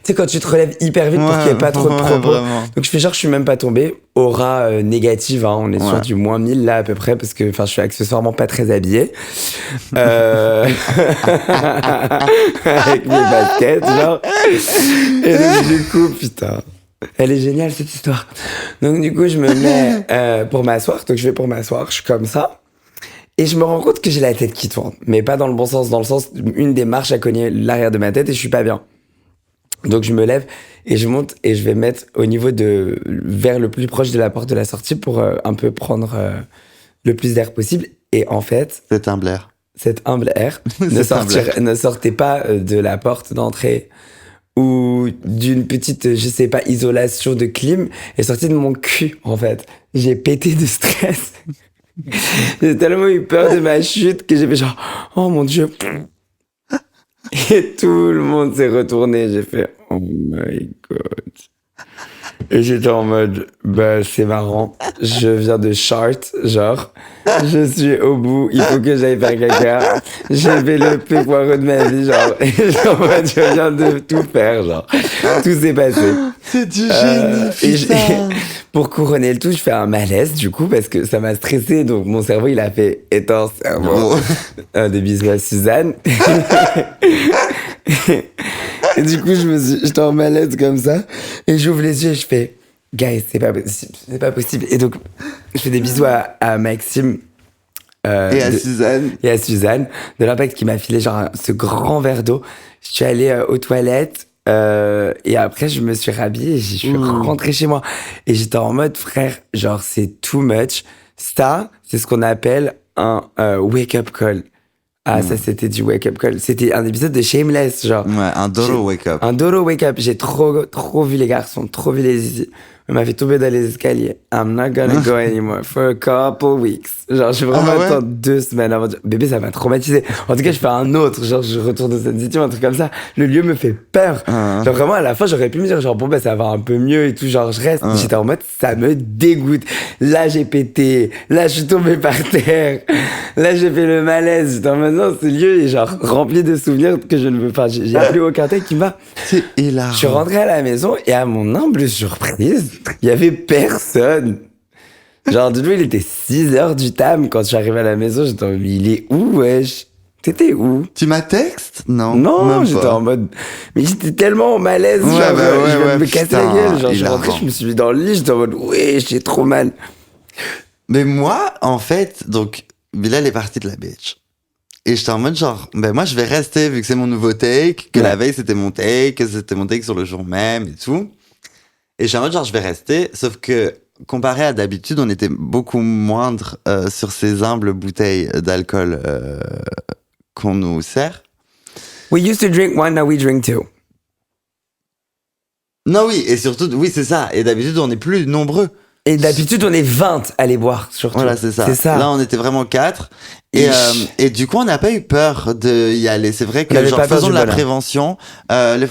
sais, quand tu te relèves hyper vite pour qu'il n'y ait pas trop de propos. Vraiment. Donc, je fais genre, je suis même pas tombé. Aura négative, hein. On est sur du moins 1000 là à peu près, parce que je suis accessoirement pas très habillé. Avec mes baskets, genre. Et donc, du coup, putain. Elle est géniale cette histoire. Donc du coup je me mets pour m'asseoir. Donc je vais pour m'asseoir, je suis comme ça. Et je me rends compte que j'ai la tête qui tourne. Mais pas dans le bon sens, dans le sens une des marches a cogné l'arrière de ma tête et je suis pas bien. Donc je me lève et je monte et je vais mettre au niveau vers le plus proche de la porte de la sortie pour un peu prendre le plus d'air possible. Et en fait... Cet humble air ne sortait pas de la porte d'entrée ou d'une petite, je sais pas, isolation de clim, est sortie de mon cul, en fait. J'ai pété de stress. J'ai tellement eu peur de ma chute que j'ai fait genre, oh mon Dieu. Et tout le monde s'est retourné. J'ai fait oh my god. Et j'étais en mode bah c'est marrant. Je viens de Chart, genre. Je suis au bout. Il faut que j'aille faire caca. J'ai fait le plus poireux de ma vie, genre. Et en mode je viens de tout faire, genre. Tout s'est passé. C'est du génie, putain. Pour couronner le tout, je fais un malaise du coup parce que ça m'a stressé. Donc mon cerveau il a fait éteins cerveau. Des bisous à Suzanne. Et du coup, j'étais en malaise comme ça. Et j'ouvre les yeux et je fais, guys, c'est pas possible, c'est pas possible. Et donc, je fais des bisous à Maxime. Et à Suzanne. Et à Suzanne, de l'Impact qui m'a filé genre ce grand verre d'eau. Je suis allée aux toilettes. Et après, je me suis rhabillée et je suis rentrée chez moi. Et j'étais en mode, frère, genre, c'est too much. Ça, c'est ce qu'on appelle un wake-up call. Ah, ça, c'était du wake-up call. C'était un épisode de Shameless, genre. Ouais, un Doro wake-up. Un Doro wake-up. J'ai trop vu les garçons, trop vu les zizi. On m'a fait tomber dans les escaliers. I'm not gonna go anymore for a couple weeks. Genre, je vais vraiment attendre 2 semaines avant de... Bébé, ça m'a traumatisé. En tout cas, je fais un autre. Genre, je retourne dans cette situation, un truc comme ça. Le lieu me fait peur. Genre, vraiment, à la fin, j'aurais pu me dire, genre, bon, bah, ça va un peu mieux et tout. Genre, je reste. J'étais en mode, ça me dégoûte. Là, j'ai pété. Là, je suis tombé par terre. Là, j'ai fait le malaise. J'étais en mode, non, ce lieu est genre rempli de souvenirs que je ne veux pas. J'ai plus aucun texte qui me va. C'est hilarant. Je suis rentré à la maison et à mon humble surprise, il y avait personne. Genre, du coup, il était 6h du tam quand je suis arrivé à la maison. J'étais en mode, mais il est où, wesh? T'étais où? Tu m'as texte? Non. Non, j'étais en mode, mais j'étais tellement en malaise, genre, je vais me casser la gueule. Genre, je suis rentré, je me suis mis dans le lit, j'étais en mode, ouais, j'ai trop mal. Mais moi, en fait, donc, Bilal est parti de la bitch. Et j'étais en mode genre, ben moi je vais rester vu que c'est mon nouveau take, que la veille c'était mon take, que c'était mon take sur le jour même et tout. Et j'étais en mode genre je vais rester, sauf que comparé à d'habitude, on était beaucoup moindre sur ces humbles bouteilles d'alcool qu'on nous sert. We used to drink one, now we drink two. Non oui, et surtout, oui c'est ça, et d'habitude on est plus nombreux. Et d'habitude, on est 20 à les boire, surtout. Voilà, c'est ça. Là, on était vraiment 4. Et du coup, on n'a pas eu peur d'y aller. C'est vrai que, genre, faisons de la prévention. L'alcool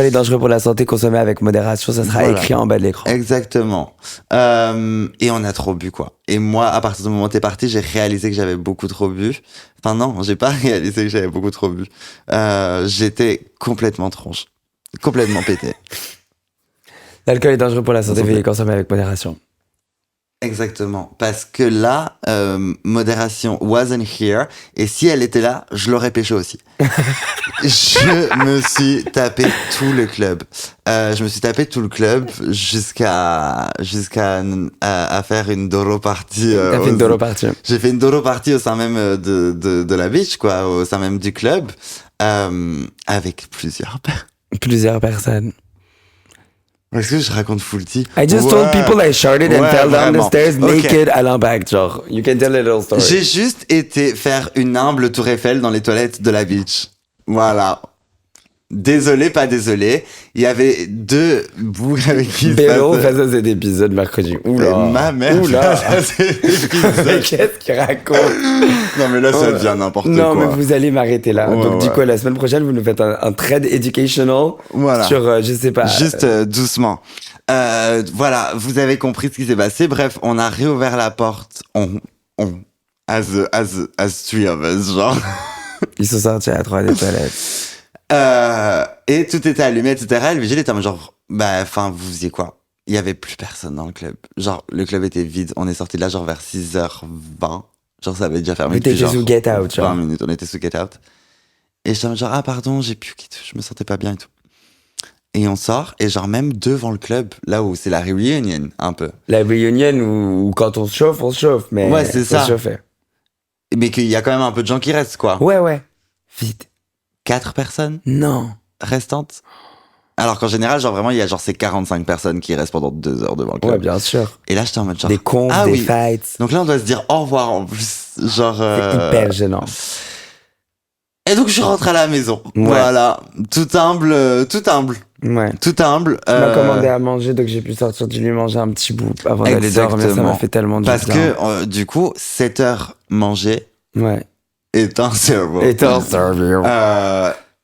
est dangereux pour la santé, consommé avec modération. Ça sera écrit en bas de l'écran. Exactement. Et on a trop bu, quoi. Et moi, à partir du moment où t'es parti, j'ai réalisé que j'avais beaucoup trop bu. Enfin, non, j'ai pas réalisé que j'avais beaucoup trop bu. J'étais complètement tronche. Complètement pété. L'alcool est dangereux pour la santé, veuillez consommer avec modération. Exactement. Parce que là, modération wasn't here. Et si elle était là, je l'aurais pécho aussi. Je me suis tapé tout le club. Je me suis tapé tout le club jusqu'à à faire une Doro party. T'as fait une Doro party. J'ai fait une Doro party au sein même de la beach, quoi, au sein même du club, avec plusieurs personnes. Est-ce que je raconte full-tea? I just told people I sharted and fell down the stairs naked à l'Impact, genre. You can tell a little story. J'ai juste été faire une humble tour Eiffel dans les toilettes de la beach. Voilà. Désolé, pas désolé. Il y avait 2 bouts avec qui Bélo face à cet épisode mercredi. Oula. Ma mère face à cet épisode. Mais qu'est-ce qu'il raconte? Non, mais là, ça devient n'importe quoi. Non, mais vous allez m'arrêter là. Donc, du coup, la semaine prochaine, vous nous faites un thread educational. Voilà. Sur, je sais pas. Juste doucement. Voilà, vous avez compris ce qui s'est passé. Bref, on a réouvert la porte. As 3 of us, genre. Ils sont sortis à 3 des toilettes. Et tout était allumé, etc. Et le vigile était en mode genre, enfin, vous faisiez quoi? Il y avait plus personne dans le club. Genre, le club était vide. On est sorti de là, genre, vers 6h20. Genre, ça avait déjà fermé. On était sous Get Out, genre. 20 minutes, on était sous Get Out. Et j'étais en mode genre, ah, pardon, j'ai pu quitter, je me sentais pas bien et tout. Et on sort, et genre, même devant le club, là où c'est la reunion, un peu. La reunion où quand on se chauffe, mais. Ouais, c'est ça. Chauffer. Mais qu'il y a quand même un peu de gens qui restent, quoi. Ouais. Vite. 4 personnes? Non. Restantes? Alors qu'en général, genre vraiment, il y a genre ces 45 personnes qui restent pendant 2 heures devant le club. Ouais, bien sûr. Et là, j'étais en mode genre... Des confs, des fights. Donc là, on doit se dire au revoir en plus. Genre... C'est hyper gênant. Et donc, je suis rentré à la maison. Ouais. Voilà. Tout humble. Ouais. Tout humble. Tu m'as commandé à manger, donc j'ai pu sortir du lit manger un petit bout avant d'aller dormir. Ça m'a fait tellement de bien. Parce que, du coup, 7 heures manger. Ouais. est un cerveau. Et un cerveau.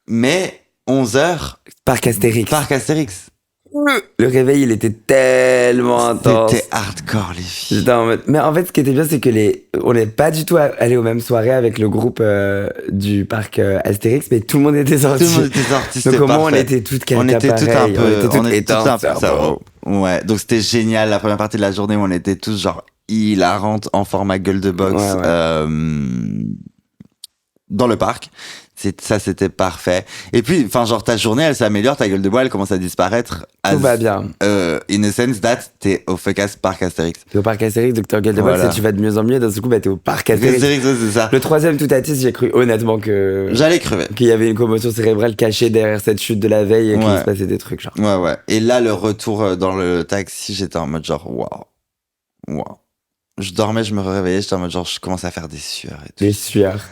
Mais 11h, Parc Astérix. Parc Astérix. Le réveil, il était tellement intense. C'était hardcore, les filles. J'étais en mode... Mais en fait, ce qui était bien, c'est que on n'est pas du tout allé aux mêmes soirées avec le groupe du parc Astérix, mais tout le monde était sorti. Tout le monde était sorti, Donc c'était au moins, on parfait. était toutes quelqu'un On était toutes un peu, on était toutes un peu éteintes, cerveau. Ouais, donc c'était génial la première partie de la journée où on était tous genre hilarantes en format gueule de box dans le parc. Ça, c'était parfait. Et puis, enfin, genre, ta journée, elle s'améliore, ta gueule de bois, elle commence à disparaître. Tout va bien. In a sense that t'es au parc Astérix. T'es au parc Astérix, donc t'es en gueule de bois, Voilà. tu vas de mieux en mieux, dans ce coup, bah, t'es au parc Astérix. Astérix, ouais, c'est ça. Le troisième tout à j'ai cru honnêtement que... J'allais crever. Qu'il y avait une commotion cérébrale cachée derrière cette chute de la veille et qu'il se passait des trucs, genre. Ouais. Et là, le retour dans le taxi, j'étais en mode genre, waouh. Je dormais, je me réveillais, j'étais en mode genre, je commençais à faire des sueurs et tout. Des sueurs.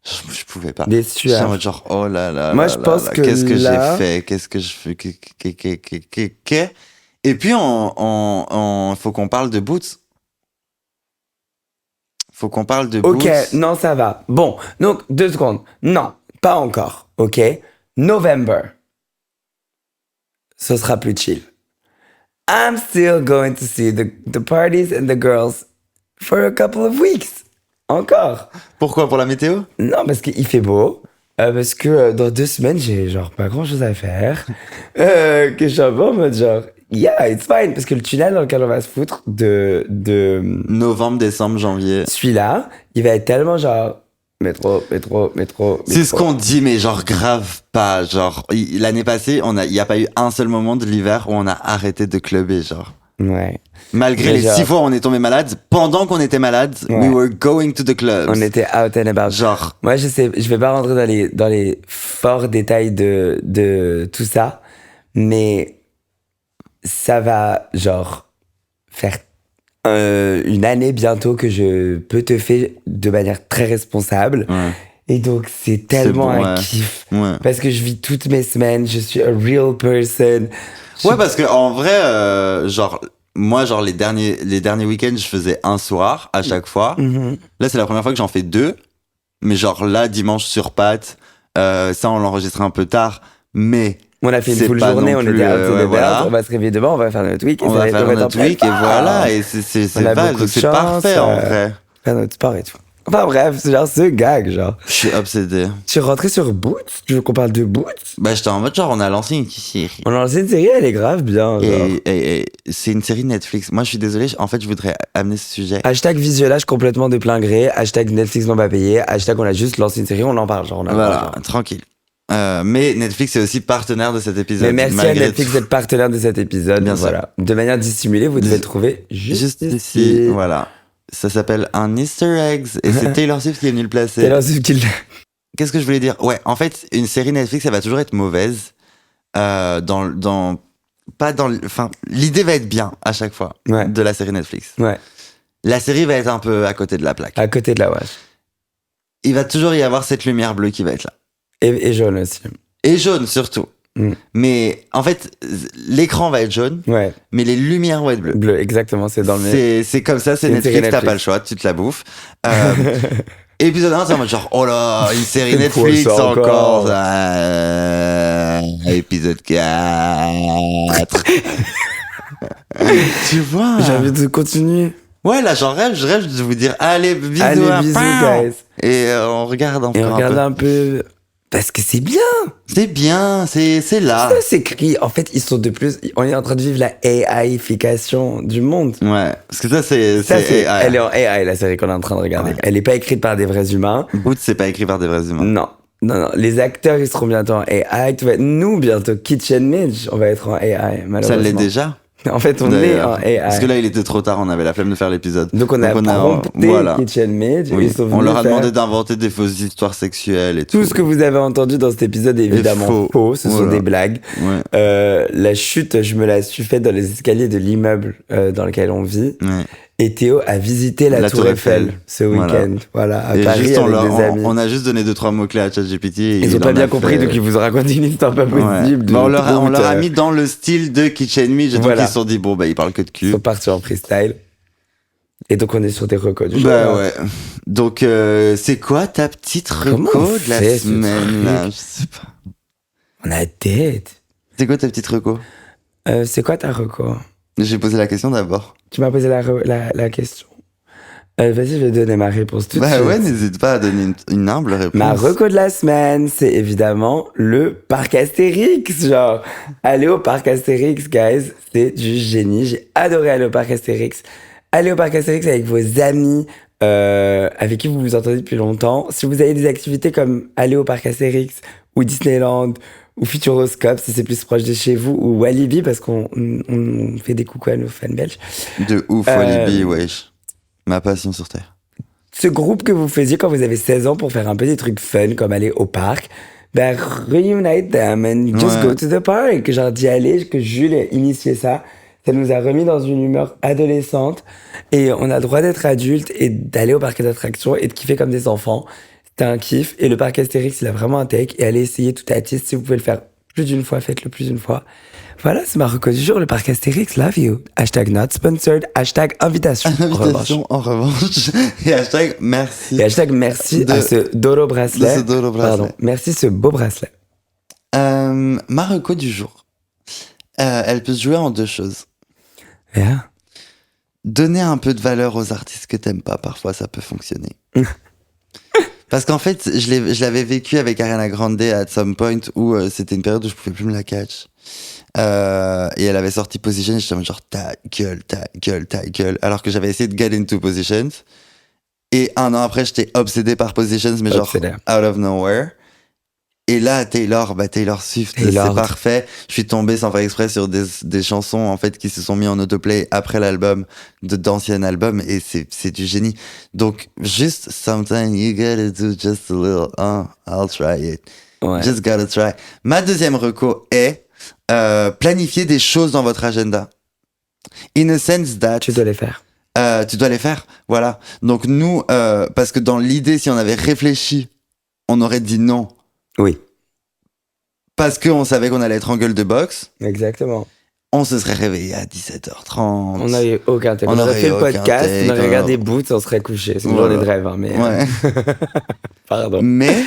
Je pouvais pas. Des J'étais en sueurs. mode genre, oh là là. Moi, là je là pense là, que qu'est-ce que là... j'ai fait? Qu'est-ce que je fais? Et puis, faut qu'on parle de Boots. Ok, non, ça va. Bon, donc, 2 secondes. Non, pas encore. Ok. November. Ce sera plus chill. I'm still going to see the parties and the girls for a couple of weeks. Encore. Pourquoi? Pour la météo? Non, parce qu'il fait beau. Parce que dans 2 semaines, j'ai genre pas grand chose à faire. Que je suis un peu en mode genre, yeah, it's fine. Parce que le tunnel dans lequel on va se foutre de Novembre, décembre, janvier. celui-là, il va être tellement genre métro. C'est ce qu'on dit, mais genre grave pas. Genre, l'année passée, il y a pas eu un seul moment de l'hiver où on a arrêté de clubber, genre. Ouais. Malgré les 6 fois où on est tombé malade, pendant qu'on était malade, we were going to the clubs. On était out and about. Genre. Moi, je vais pas rentrer dans les forts détails de tout ça, mais ça va, genre, faire une année bientôt que je peux te faire de manière très responsable. Ouais. Et donc, c'est tellement bon, un ouais. kiff. Ouais. Parce que je vis toutes mes semaines, je suis a real person. Ouais, parce que en vrai, genre, moi, genre, les derniers week-ends, je faisais un soir à chaque fois. Mhm. Là, c'est la première fois que j'en fais 2. Mais genre, là, dimanche sur Pâtes, ça, on l'enregistrait un peu tard. Mais. On a fait une C'est full pas journée, non on plus, était out ouais, and voilà. about, on va se réveiller demain, on va faire notre week. On va faire notre week et voilà. Et c'est On a vague. beaucoup Donc, de c'est chance, parfait, en vrai. Faire notre sport et tout. Enfin bref, c'est genre ce gag, genre. Je suis obsédé. Tu es rentré sur Boots? Tu veux qu'on parle de Boots? Bah, j'étais en mode, genre, on a lancé une série. On a lancé une série, elle est grave bien, genre. Et c'est une série Netflix. Moi, je suis désolé. En fait, je voudrais amener ce sujet. Hashtag visionnage complètement de plein gré, hashtag Netflix non pas payé, hashtag on a juste lancé une série, on en parle, genre. On en Voilà, parle, genre. tranquille. Mais Netflix est aussi partenaire de cet épisode. Mais merci à malgré Netflix tout. d'être partenaire de cet épisode. Bien sûr. Voilà. De manière dissimulée, vous devez le trouver juste ici. ici. Voilà. Ça s'appelle un Easter Eggs. Et c'est Taylor Swift qui est venu le placer. Taylor Swift qui l'a- Qu'est-ce que je voulais dire? Ouais, en fait, une série Netflix, elle va toujours être mauvaise. Pas dans. Enfin, l'idée va être bien à chaque fois Ouais. de la série Netflix. Ouais, La série va être un peu à côté de la plaque. à côté de la wesh. Il va toujours y avoir cette lumière bleue qui va être là. Et jaune aussi. Et jaune surtout. Mm. Mais en fait, l'écran va être jaune, Ouais, mais les lumières vont être bleues. bleu, exactement, c'est dans le C'est comme ça, c'est C'est une série Netflix, t'as Netflix. pas le choix, tu te la bouffes. Épisode 1, c'est en mode genre, oh là, une série C'est quoi Netflix ça encore encore. Épisode 4. Tu vois? J'ai envie de continuer. Ouais, là, j'en rêve, je rêve de vous dire, allez, bisous, Allez, hein, bisous, pow. guys. Et on regarde Et encore on regarde un peu. un peu. Parce que c'est bien. C'est bien, c'est là. Ça s'écrit. En fait, ils sont de plus. On est en train de vivre la AIification du monde. Ouais, parce que ça, c'est AI. Elle est en AI, la série qu'on est en train de regarder. Ouais. Elle n'est pas écrite par des vrais humains. Boots, c'est pas écrit par des vrais humains. Non. Non. Les acteurs, ils seront bientôt en AI. Nous, bientôt, Kitchen Midge, on va être en AI, malheureusement. Ça l'est déjà. En fait, on est D'ailleurs. en AI. Parce que là, il était trop tard, on avait la flemme de faire l'épisode. Donc, on a prompté voilà. Kitchen Midge. Oui. Ils sont On venus leur a faire demandé d'inventer des fausses histoires sexuelles et tout. tout ce que vous avez entendu dans cet épisode est évidemment faux. Ce sont Voilà. des blagues. Ouais. La chute, je me la suis faite dans les escaliers de l'immeuble dans lequel on vit. Ouais. Et Théo a visité la Tour Eiffel ce week-end. Voilà, à Et Paris juste, avec des amis. on a juste donné 2-3 mots-clés à ChatGPT. et Ils ont il pas en bien a compris, fait- donc ils vous ont raconté une histoire pas possible. Ouais. Bah, on leur a honte. mis dans le style de Kitchen Me. Donc Voilà. ils se sont dit, bon, bah, il parle que de Ils cul. sont partis en freestyle. Et donc, on est sur des recos du jour. Bah ouais. Donc, c'est quoi ta petite Comment on reco de la fait ce semaine là? truc Je sais pas. On a tête. C'est quoi ta petite reco? C'est quoi ta reco? J'ai posé la question d'abord. Tu m'as posé la question. Vas-y, je vais donner ma réponse tout de suite. Bah ouais, n'hésite pas à donner une humble réponse. Ma reco de la semaine, c'est évidemment le parc Astérix. Genre, aller au parc Astérix, guys, c'est du génie. J'ai adoré aller au parc Astérix. Aller au parc Astérix avec vos amis, avec qui vous vous entendez depuis longtemps. Si vous avez des activités comme aller au parc Astérix ou Disneyland ou Futuroscope, si c'est plus proche de chez vous, ou Walibi, parce qu'on fait des coucou à nos fans belges. De ouf, Walibi, wesh. Ma passion sur Terre. Ce groupe que vous faisiez quand vous avez 16 ans pour faire un peu des trucs fun, comme aller au parc, ben, reunite them and just go to the park. Genre, d'y aller, que Jules ait initié ça. Ça nous a remis dans une humeur adolescente. Et on a le droit d'être adulte et d'aller au parc d'attractions et de kiffer comme des enfants. C'était un kiff. Et le parc Astérix, il a vraiment un take. Et allez essayer tout à titre. Si vous pouvez le faire plus d'une fois, faites-le plus d'une fois. Voilà, c'est ma reco du jour, le parc Astérix, love you. Hashtag not sponsored, hashtag invitation. Invitation en revanche. Et hashtag merci. Et hashtag merci à ce Doro bracelet. De ce Doro bracelet. Pardon, merci ce beau bracelet. Ma reco du jour. Elle peut se jouer en deux choses. Yeah. Donner un peu de valeur aux artistes que t'aimes pas, parfois ça peut fonctionner. Parce qu'en fait, je l'avais vécu avec Ariana Grande at some point où c'était une période où je pouvais plus me la catch. Et elle avait sorti Position et j'étais en mode genre ta gueule. Alors que j'avais essayé de get into Positions. Et un an après, j'étais obsédé par Positions, mais genre out of nowhere. Et là, Taylor Swift, c'est parfait. Je suis tombé sans faire exprès sur des chansons en fait qui se sont mis en autoplay après l'album d'anciens albums et c'est du génie. Donc juste sometimes you gotta do just a little, I'll try it. Ouais. Just gotta try. Ma deuxième reco est planifier des choses dans votre agenda. In a sense that Tu dois les faire. tu dois les faire, voilà. Donc nous, parce que dans l'idée, si on avait réfléchi, on aurait dit non. Oui. Parce qu'on savait qu'on allait être en gueule de boxe. Exactement. On se serait réveillé à 17h30. On n'a eu aucun take. On aurait fait le podcast, on aurait regardé Boots, on serait couché. C'est une journée de rêve, hein, mais... Ouais. Pardon. Mais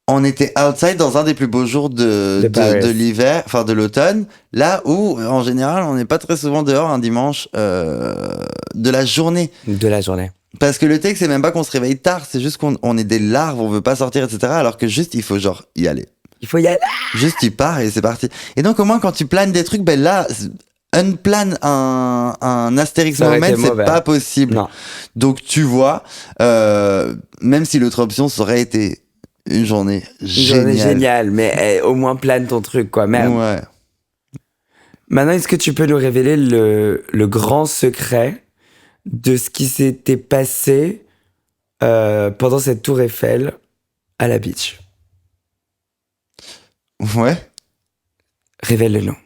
on était outside dans un des plus beaux jours de l'hiver, enfin de l'automne, là où, en général, on n'est pas très souvent dehors un dimanche de la journée. De la journée. Parce que le take, c'est même pas qu'on se réveille tard, c'est juste qu'on est des larves, on veut pas sortir, etc. Alors que juste, il faut genre y aller. Il faut y aller. Juste, tu pars et c'est parti. Et donc, au moins, quand tu planes des trucs, ben là, unplane un Astérix moment, c'est pas possible. Non. Donc, tu vois, même si l'autre option, ça aurait été une journée géniale. Une journée géniale, mais au moins plane ton truc, quoi. Merde. Ouais. Maintenant, est-ce que tu peux nous révéler le grand secret de ce qui s'était passé pendant cette tour Eiffel à la beach? Ouais. Révèle-le-nous.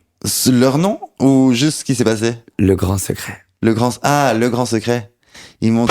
Leur nom ou juste ce qui s'est passé? Le grand secret. Le grand secret. Ils m'ont